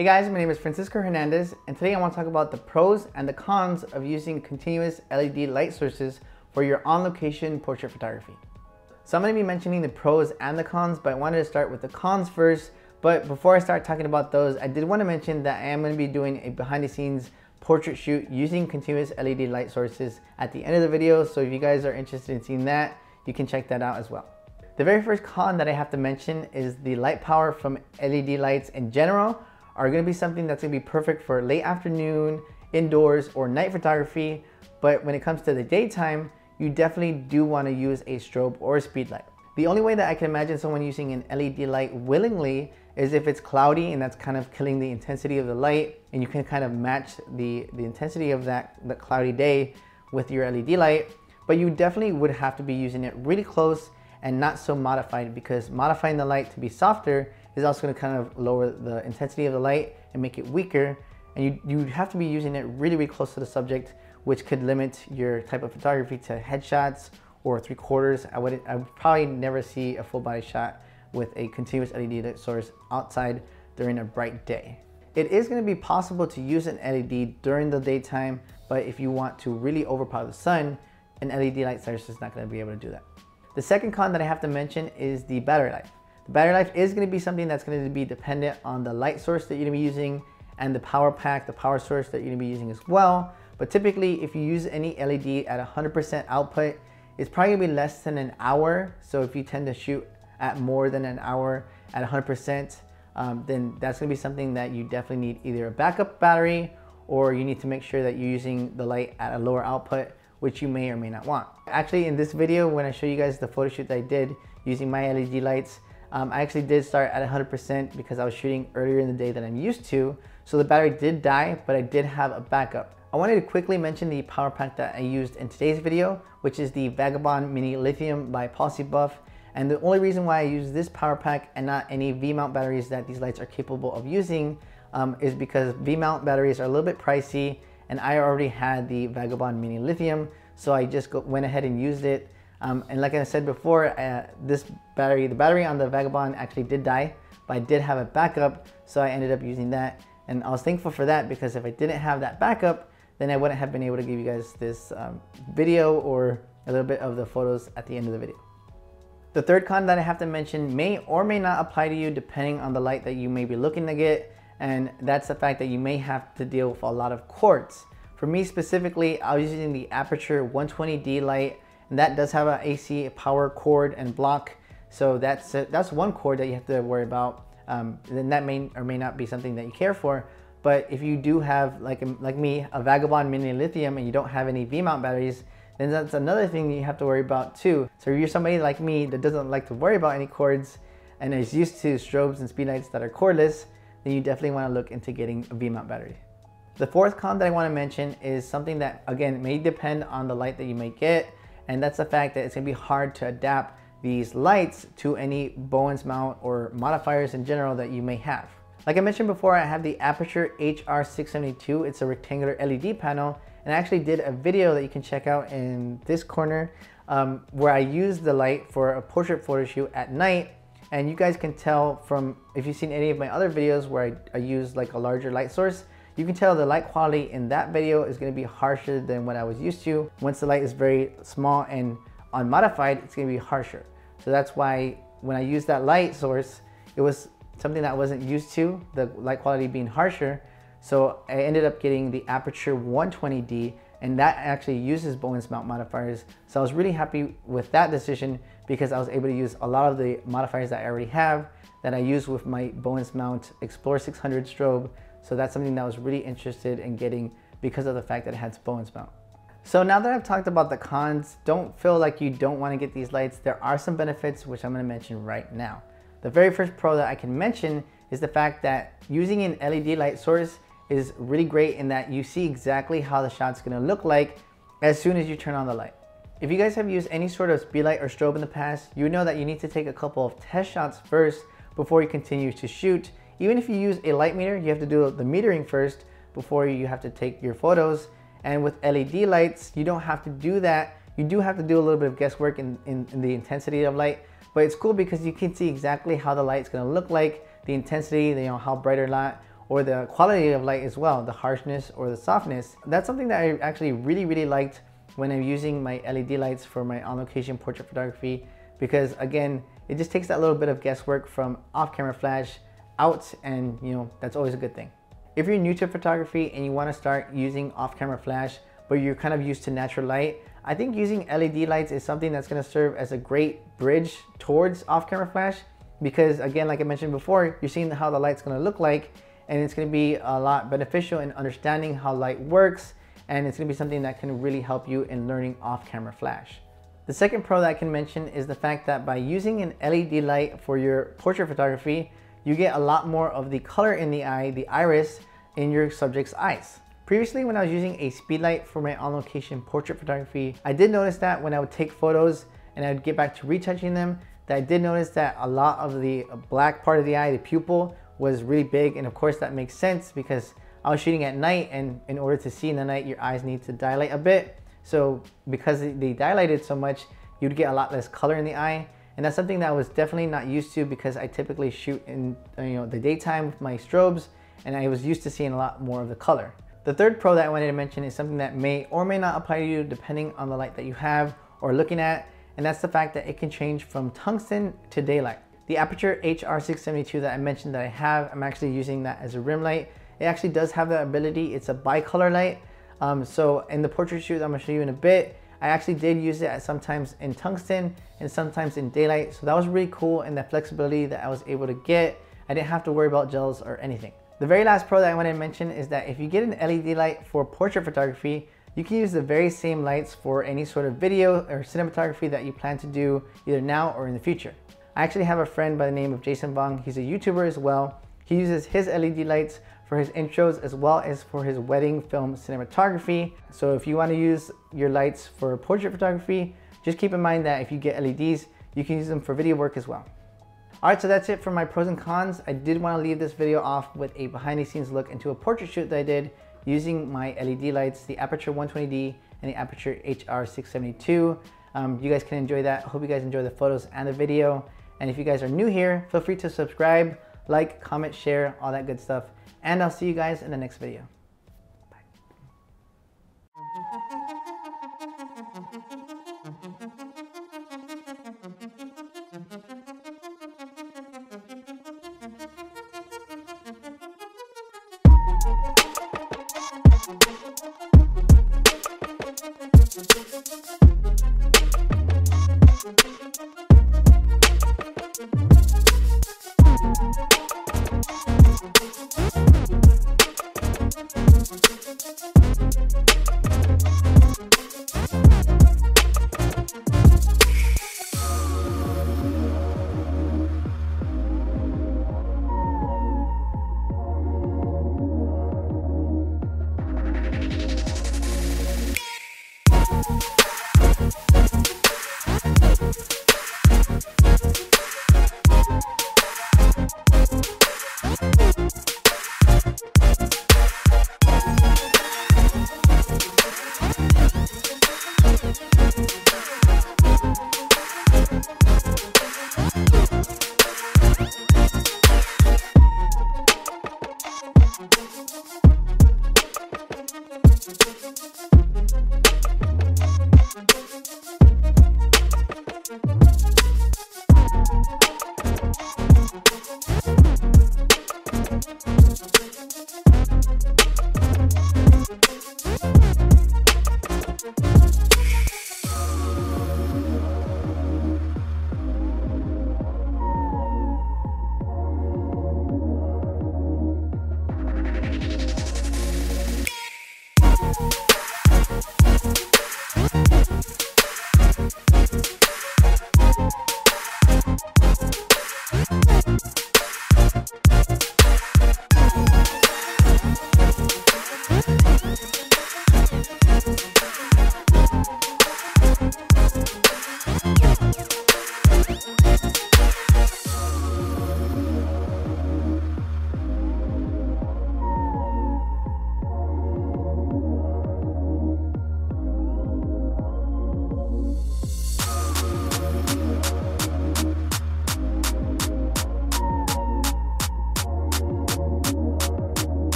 Hey guys, my name is Francisco Hernandez, and today I want to talk about the pros and the cons of using continuous LED light sources for your on-location portrait photography. So I'm going to be mentioning the pros and the cons, but I wanted to start with the cons first. But before I start talking about those, I did want to mention that I am going to be doing a behind-the-scenes portrait shoot using continuous LED light sources at the end of the video. So if you guys are interested in seeing that, you can check that out as well. The very first con that I have to mention is the light power from LED lights in general are going to be something that's going to be perfect for late afternoon, indoors, or night photography. But when it comes to the daytime, you definitely do want to use a strobe or a speed light. The only way that I can imagine someone using an LED light willingly is if it's cloudy and that's kind of killing the intensity of the light, and you can kind of match the intensity of the cloudy day with your LED light. But you definitely would have to be using it really close and not so modified, because modifying the light to be softer is also going to kind of lower the intensity of the light and make it weaker. And you have to be using it really, really close to the subject, which could limit your type of photography to headshots or 3/4. I would probably never see a full body shot with a continuous LED light source outside during a bright day. It is going to be possible to use an LED during the daytime, but if you want to really overpower the sun, an LED light source is not going to be able to do that. The second con that I have to mention is the battery life. The battery life is going to be something that's going to be dependent on the light source that you're going to be using and the power pack, the power source that you're going to be using as well. But typically, if you use any LED at 100% output, it's probably going to be less than an hour. So if you tend to shoot at more than an hour at 100%, then that's going to be something that you definitely need either a backup battery, or you need to make sure that you're using the light at a lower output, which you may or may not want. Actually, in this video, when I show you guys the photo shoot that I did using my LED lights, I actually did start at 100% because I was shooting earlier in the day than I'm used to. So the battery did die, but I did have a backup. I wanted to quickly mention the power pack that I used in today's video, which is the Vagabond Mini Lithium by PosiBuff. And the only reason why I use this power pack and not any V-mount batteries that these lights are capable of using is because V-mount batteries are a little bit pricey, and I already had the Vagabond Mini Lithium, so I just went ahead and used it. And like I said before, the battery on the Vagabond actually did die, but I did have a backup, so I ended up using that. And I was thankful for that, because if I didn't have that backup, then I wouldn't have been able to give you guys this video or a little bit of the photos at the end of the video. The third con that I have to mention may or may not apply to you depending on the light that you may be looking to get, and that's the fact that you may have to deal with a lot of cords. For me specifically, I was using the Aputure 120D light, and that does have an AC power cord and block, so that's one cord that you have to worry about. Then that may or may not be something that you care for. But if you do have, like me, a Vagabond Mini Lithium and you don't have any V-mount batteries, then that's another thing that you have to worry about too. So if you're somebody like me that doesn't like to worry about any cords and is used to strobes and speedlights that are cordless, then you definitely want to look into getting a V-mount battery. The fourth con that I want to mention is something that, again, may depend on the light that you may get, and that's the fact that it's going to be hard to adapt these lights to any Bowens mount or modifiers in general that you may have. Like I mentioned before, I have the Aputure HR672. It's a rectangular LED panel, and I actually did a video that you can check out in this corner where I used the light for a portrait photo shoot at night. And you guys can tell from, if you've seen any of my other videos where I use like a larger light source, you can tell the light quality in that video is going to be harsher than what I was used to. Once the light is very small and unmodified, it's going to be harsher. So that's why when I used that light source, it was something that I wasn't used to, the light quality being harsher. So I ended up getting the Aputure 120D, and that actually uses Bowens mount modifiers. So I was really happy with that decision, because I was able to use a lot of the modifiers that I already have that I use with my Bowens mount Explorer 600 strobe. So that's something that I was really interested in getting because of the fact that it has Bowens mount. So now that I've talked about the cons, don't feel like you don't want to get these lights. There are some benefits, which I'm going to mention right now. The very first pro that I can mention is the fact that using an LED light source is really great in that you see exactly how the shot's going to look like as soon as you turn on the light. If you guys have used any sort of speedlight or strobe in the past, you know that you need to take a couple of test shots first before you continue to shoot. Even if you use a light meter, you have to do the metering first before you have to take your photos. And with LED lights, you don't have to do that. You do have to do a little bit of guesswork in the intensity of light, but it's cool because you can see exactly how the light's gonna look like, the intensity, how bright or not, or the quality of light as well, the harshness or the softness. That's something that I actually really liked when I'm using my LED lights for my on-location portrait photography, because again, it just takes that little bit of guesswork from off-camera flash out, and you know, that's always a good thing. If you're new to photography and you want to start using off-camera flash, but you're kind of used to natural light, I think using LED lights is something that's going to serve as a great bridge towards off-camera flash, because again, like I mentioned before, you're seeing how the light's going to look like, and it's going to be a lot beneficial in understanding how light works, and it's going to be something that can really help you in learning off-camera flash. The second pro that I can mention is the fact that by using an LED light for your portrait photography, you get a lot more of the color in the eye, the iris, in your subject's eyes. Previously, when I was using a SPEEDLITE for my on-location portrait photography, I did notice that when I would take photos and I would get back to retouching them, that I did notice that a lot of the black part of the eye, the pupil, was really big. And of course that makes sense because I was shooting at night, and in order to see in the night, your eyes need to dilate a bit. So because they dilated so much, you'd get a lot less color in the eye. And that's something that I was definitely not used to, because I typically shoot in the daytime with my strobes, and I was used to seeing a lot more of the color. The third pro that I wanted to mention is something that may or may not apply to you depending on the light that you have or looking at, and that's the fact that it can change from tungsten to daylight. The Aputure HR672 that I mentioned that I have, I'm actually using that as a rim light. It actually does have that ability. It's a bicolor light. So in the portrait shoot I'm gonna show you in a bit, I actually did use it sometimes in tungsten and sometimes in daylight. So that was really cool, and the flexibility that I was able to get, I didn't have to worry about gels or anything. The very last pro that I want to mention is that if you get an LED light for portrait photography, you can use the very same lights for any sort of video or cinematography that you plan to do either now or in the future. I actually have a friend by the name of Jason Vong. He's a YouTuber as well. He uses his LED lights for his intros as well as for his wedding film cinematography. So if you want to use your lights for portrait photography, just keep in mind that if you get LEDs, you can use them for video work as well. Alright, so that's it for my pros and cons. I did want to leave this video off with a behind the scenes look into a portrait shoot that I did using my LED lights, the Aputure 120D and the Aputure HR672. You guys can enjoy that. I hope you guys enjoy the photos and the video. And if you guys are new here, feel free to subscribe, like, comment, share, all that good stuff. And I'll see you guys in the next video.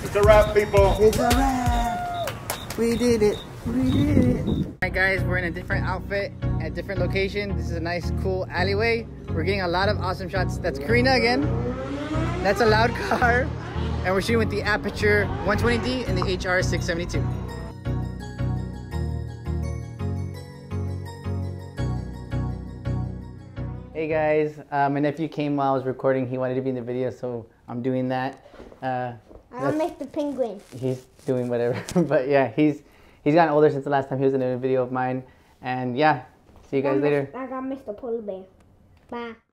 It's a wrap, people. It's a wrap. We did it. We did it. Alright guys, we're in a different outfit at a different location. This is a nice cool alleyway. We're getting a lot of awesome shots. That's Karina again. That's a loud car. And we're shooting with the Aputure 120D and the HR672. Hey guys, my nephew came while I was recording. He wanted to be in the video, so I'm doing that. I'll make the penguin. He's doing whatever. But yeah, he's gotten older since the last time he was in a video of mine. And yeah, see you guys later. I got Mr. Polar Bear. Bye.